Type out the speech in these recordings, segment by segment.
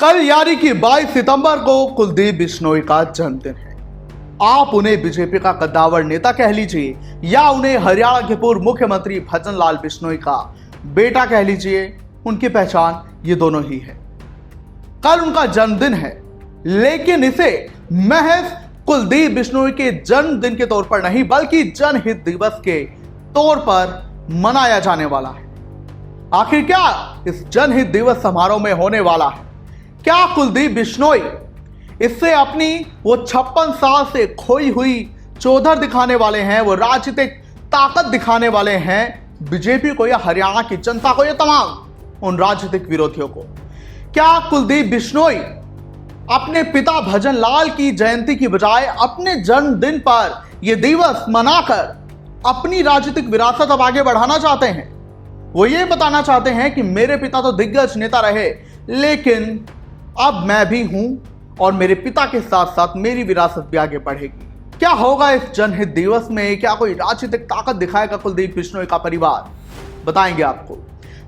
कल यानी कि 22 सितंबर को कुलदीप बिश्नोई का जन्मदिन है। आप उन्हें बीजेपी का कद्दावर नेता कह लीजिए या उन्हें हरियाणा के पूर्व मुख्यमंत्री भजन लाल बिश्नोई का बेटा कह लीजिए, उनकी पहचान ये दोनों ही है। कल उनका जन्मदिन है, लेकिन इसे महज कुलदीप बिश्नोई के जन्मदिन के तौर पर नहीं बल्कि जनहित दिवस के तौर पर मनाया जाने वाला है। आखिर क्या इस जनहित दिवस समारोह में होने वाला है? क्या कुलदीप बिश्नोई इससे अपनी वो 56 साल से खोई हुई चौधर दिखाने वाले हैं, वो राजनीतिक ताकत दिखाने वाले हैं बीजेपी को या हरियाणा की जनता को या तमाम उन राजनीतिक विरोधियों को? क्या कुलदीप बिश्नोई अपने पिता भजन लाल की जयंती की बजाय अपने जन्मदिन पर यह दिवस मनाकर अपनी राजनीतिक विरासत अब आगे बढ़ाना चाहते हैं? वो ये बताना चाहते हैं कि मेरे पिता तो दिग्गज नेता रहे, लेकिन अब मैं भी हूं और मेरे पिता के साथ साथ मेरी विरासत भी आगे बढ़ेगी। क्या होगा इस जनहित दिवस में? क्या कोई राजनीतिक ताकत दिखाएगा कुलदीप बिश्नोई का परिवार? बताएंगे आपको।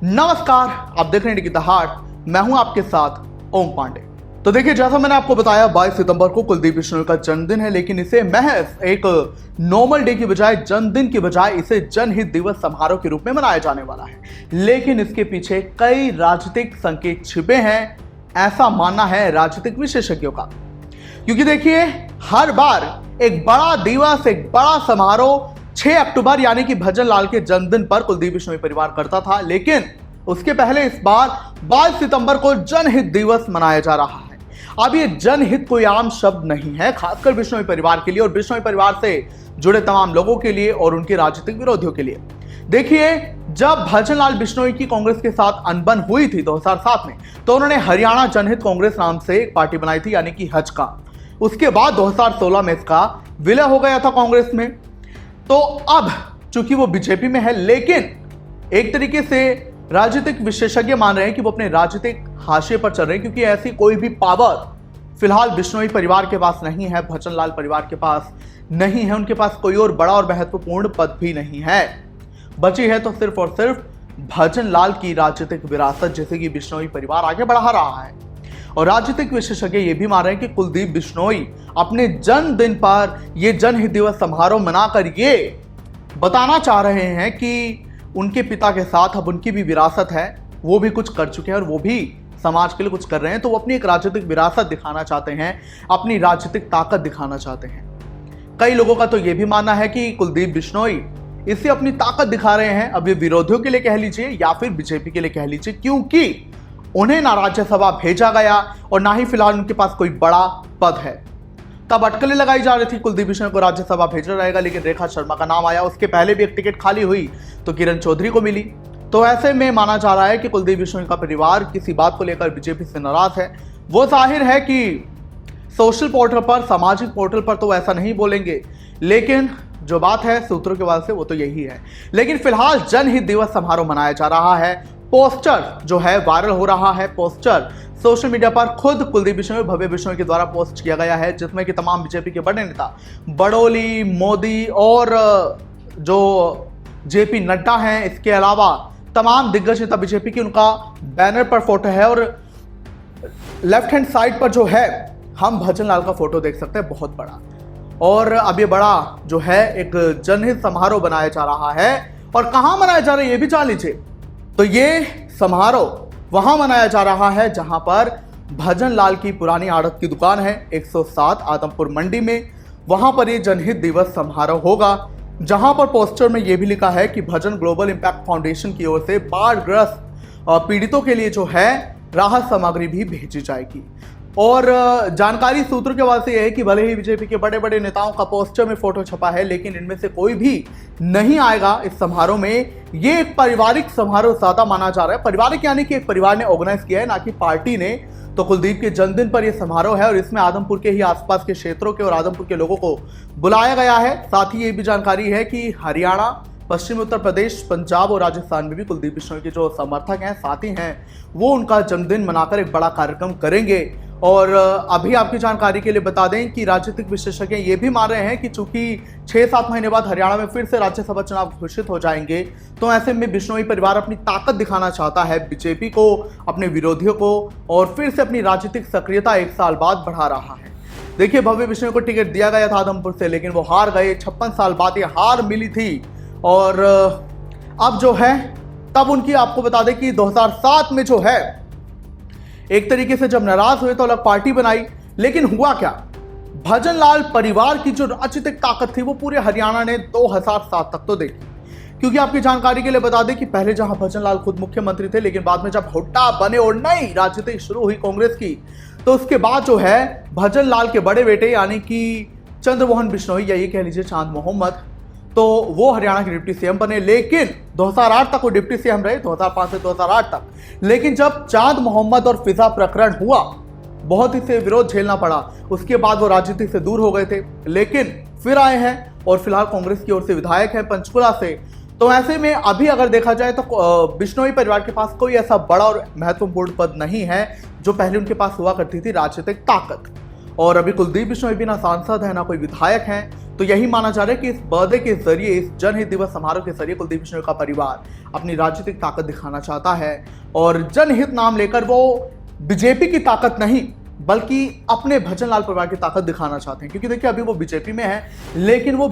नमस्कार, आप देख रहे हैं द हार्ट, मैं हूं आपके साथ ओम पांडे। तो देखिए, जैसा मैंने आपको बताया 22 सितंबर को कुलदीप बिश्नोई का जन्मदिन है, लेकिन इसे महज एक नॉर्मल डे की बजाय, जन्मदिन की बजाय इसे जनहित दिवस समारोह के रूप में मनाया जाने वाला है। लेकिन इसके पीछे कई राजनीतिक संकेत छिपे हैं, ऐसा मानना है राजनीतिक विशेषज्ञों का। क्योंकि देखिए, हर बार एक बड़ा दिवस, एक बड़ा समारोह 6 अक्टूबर यानी कि भजन लाल के जन्मदिन पर कुलदीप बिश्नोई परिवार करता था, लेकिन उसके पहले इस बार 22 सितंबर को जनहित दिवस मनाया जा रहा है। अब ये जनहित कोई आम शब्द नहीं है, खासकर बिश्नोई परिवार के लिए और बिश्नोई परिवार से जुड़े तमाम लोगों के लिए और उनके राजनीतिक विरोधियों के लिए। देखिए, जब भजन लाल बिश्नोई की कांग्रेस के साथ अनबन हुई थी 2007 में, तो उन्होंने हरियाणा जनहित कांग्रेस नाम से एक पार्टी बनाई थी, यानी कि हज का। उसके बाद 2016 में इसका विलय हो गया था कांग्रेस में। तो अब चूंकि वो बीजेपी में है, लेकिन एक तरीके से राजनीतिक विशेषज्ञ मान रहे हैं कि वो अपने राजनीतिक हाशिए पर चल रहे हैं, क्योंकि ऐसी कोई भी पावर फिलहाल बिश्नोई परिवार के पास नहीं है, भजन लाल परिवार के पास नहीं है। उनके पास कोई और बड़ा और महत्वपूर्ण पद भी नहीं है। बची है तो सिर्फ और सिर्फ भजन लाल की राजनीतिक विरासत, जैसे कि बिश्नोई परिवार आगे बढ़ा रहा है। और राजनीतिक विशेषज्ञ ये भी मान रहे हैं कि कुलदीप बिश्नोई अपने जन्मदिन पर यह जनहित दिवस समारोह मनाकर ये बताना चाह रहे हैं कि उनके पिता के साथ अब उनकी भी विरासत है, वो भी कुछ कर चुके हैं और वो भी समाज के लिए कुछ कर रहे हैं। तो वो अपनी एक राजनीतिक विरासत दिखाना चाहते हैं, अपनी राजनीतिक ताकत दिखाना चाहते हैं। कई लोगों का तो ये भी मानना है कि कुलदीप बिश्नोई इससे अपनी ताकत दिखा रहे हैं, अब ये विरोधियों के लिए कह लीजिए या फिर बीजेपी के लिए कह लीजिए, क्योंकि उन्हें ना राज्यसभा भेजा गया और ना ही फिलहाल उनके पास कोई बड़ा पद है। तब अटकलें लगाई जा रही थी कुलदीप बिश्नोई को राज्यसभा भेजा जाएगा, लेकिन रेखा शर्मा का नाम आया। उसके पहले भी एक टिकट खाली हुई तो किरण चौधरी को मिली। तो ऐसे में माना जा रहा है कि कुलदीप बिश्नोई का परिवार किसी बात को लेकर बीजेपी से नाराज है। वो जाहिर है कि सोशल पोर्टल पर, सामाजिक पोर्टल पर तो ऐसा नहीं बोलेंगे, लेकिन जो बात है सूत्रों के बाद से वो तो यही है। लेकिन फिलहाल जनहित दिवस समारोह मनाया जा रहा है। पोस्टर जो है वायरल हो रहा है। पोस्टर सोशल मीडिया पर खुद कुलदीप बिश्नोई, भव्य बिश्नोई के द्वारा पोस्ट किया गया है, जिसमें कि तमाम बीजेपी के बड़े नेता बड़ोली, मोदी और जो जेपी नड्डा हैं, इसके अलावा तमाम दिग्गज नेता बीजेपी की, उनका बैनर पर फोटो है। और लेफ्ट हैंड साइड पर जो है हम भजन लाल का फोटो देख सकते हैं, बहुत बड़ा। और अब ये बड़ा जो है एक जनहित समारोह बनाया जा रहा है। और कहां मनाया जा रहा है ये भी जान लीजिए। तो ये समारोह वहां मनाया जा रहा है जहां पर भजन लाल की पुरानी आड़त की दुकान है, 107 आदमपुर मंडी में। वहां पर ये जनहित दिवस समारोह होगा, जहां पर पोस्टर में यह भी लिखा है कि भजन ग्लोबल इंपैक्ट फाउंडेशन की ओर से बाढ़ग्रस्त पीड़ितों के लिए जो है राहत सामग्री भी भेजी जाएगी। और जानकारी सूत्रों के बाद से यह है कि भले ही बीजेपी के बड़े बड़े नेताओं का पोस्टर में फोटो छपा है, लेकिन इनमें से कोई भी नहीं आएगा इस समारोह में। ये एक पारिवारिक समारोह ज्यादा माना जा रहा है। पारिवारिक यानी कि एक परिवार ने ऑर्गेनाइज किया है, ना कि पार्टी ने। तो कुलदीप के जन्मदिन पर यह समारोह है और इसमें आदमपुर के ही आसपास के क्षेत्रों के और आदमपुर के लोगों को बुलाया गया है। साथ ही ये भी जानकारी है कि हरियाणा, पश्चिमी उत्तर प्रदेश, पंजाब और राजस्थान में भी कुलदीप बिश्नोई के जो समर्थक हैं, साथी हैं, वो उनका जन्मदिन मनाकर एक बड़ा कार्यक्रम करेंगे। और अभी आपकी जानकारी के लिए बता दें कि राजनीतिक विशेषज्ञ ये भी मान रहे हैं कि चूंकि 6-7 महीने बाद हरियाणा में फिर से राज्यसभा चुनाव घोषित हो जाएंगे, तो ऐसे में बिश्नोई परिवार अपनी ताकत दिखाना चाहता है बीजेपी को, अपने विरोधियों को, और फिर से अपनी राजनीतिक सक्रियता 1 साल बाद बढ़ा रहा है। देखिए, भव्य बिश्नोई को टिकट दिया गया था आदमपुर से, लेकिन वो हार गए। 56 साल बाद ये हार मिली थी। और अब जो है, तब उनकी आपको बता दें कि 2007 में जो है, एक तरीके से जब नाराज हुए तो अलग पार्टी बनाई। लेकिन हुआ क्या, भजनलाल परिवार की जो राजनीतिक ताकत थी वो पूरे हरियाणा ने 2007 तक तो देखी। क्योंकि आपकी जानकारी के लिए बता दें कि पहले जहां भजनलाल खुद मुख्यमंत्री थे, लेकिन बाद में जब हुड्डा बने और नई राजनीति शुरू हुई कांग्रेस की, तो उसके बाद जो है भजनलाल के बड़े बेटे यानी कि चंद्रमोहन बिश्नोई, या ये कह लीजिए चांद मोहम्मद, तो वो हरियाणा के डिप्टी सीएम बने। लेकिन 2008 तक वो डिप्टी सीएम रहे, 2005 से 2008 तक। लेकिन जब चांद मोहम्मद और फिजा प्रकरण हुआ, बहुत ही से विरोध झेलना पड़ा। उसके बाद वो राजनीति से दूर हो गए थे, लेकिन फिर आए हैं और फिलहाल कांग्रेस की ओर से विधायक है पंचकुला से। तो ऐसे में अभी अगर देखा जाए तो बिश्नोई परिवार के पास कोई ऐसा बड़ा और महत्वपूर्ण पद नहीं है जो पहले उनके पास हुआ करती थी राजनीतिक ताकत। और अभी कुलदीप बिश्नोई भी ना सांसद है ना कोई विधायक है। तो यही माना जा रहा है कि इस बर्थडे के जरिए, इस जनहित दिवस समारोह के जरिए कुलदीप बिश्नोई का परिवार अपनी राजनीतिक ताकत दिखाना चाहता है। और जनहित नाम लेकर वो बीजेपी की ताकत नहीं, बल्कि अपने भजनलाल परिवार की ताकत दिखाना चाहते हैं। क्योंकि देखिए, अभी वो बीजेपी में है, लेकिन वो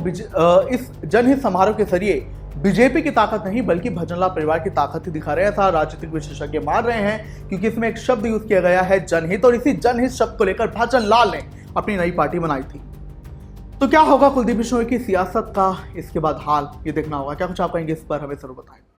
इस जनहित समारोह के जरिए बीजेपी की ताकत नहीं बल्कि भजनलाल परिवार की ताकत ही दिखा रहे हैं, ऐसा राजनीतिक विशेषज्ञ मान रहे हैं। क्योंकि इसमें एक शब्द यूज किया गया है, जनहित, और इसी जनहित शब्द को लेकर भजनलाल ने अपनी नई पार्टी बनाई थी। तो क्या होगा कुलदीप बिश्नोई की सियासत का इसके बाद हाल, ये देखना होगा। क्या कुछ आप कहेंगे इस पर, हमें जरूर बताएं।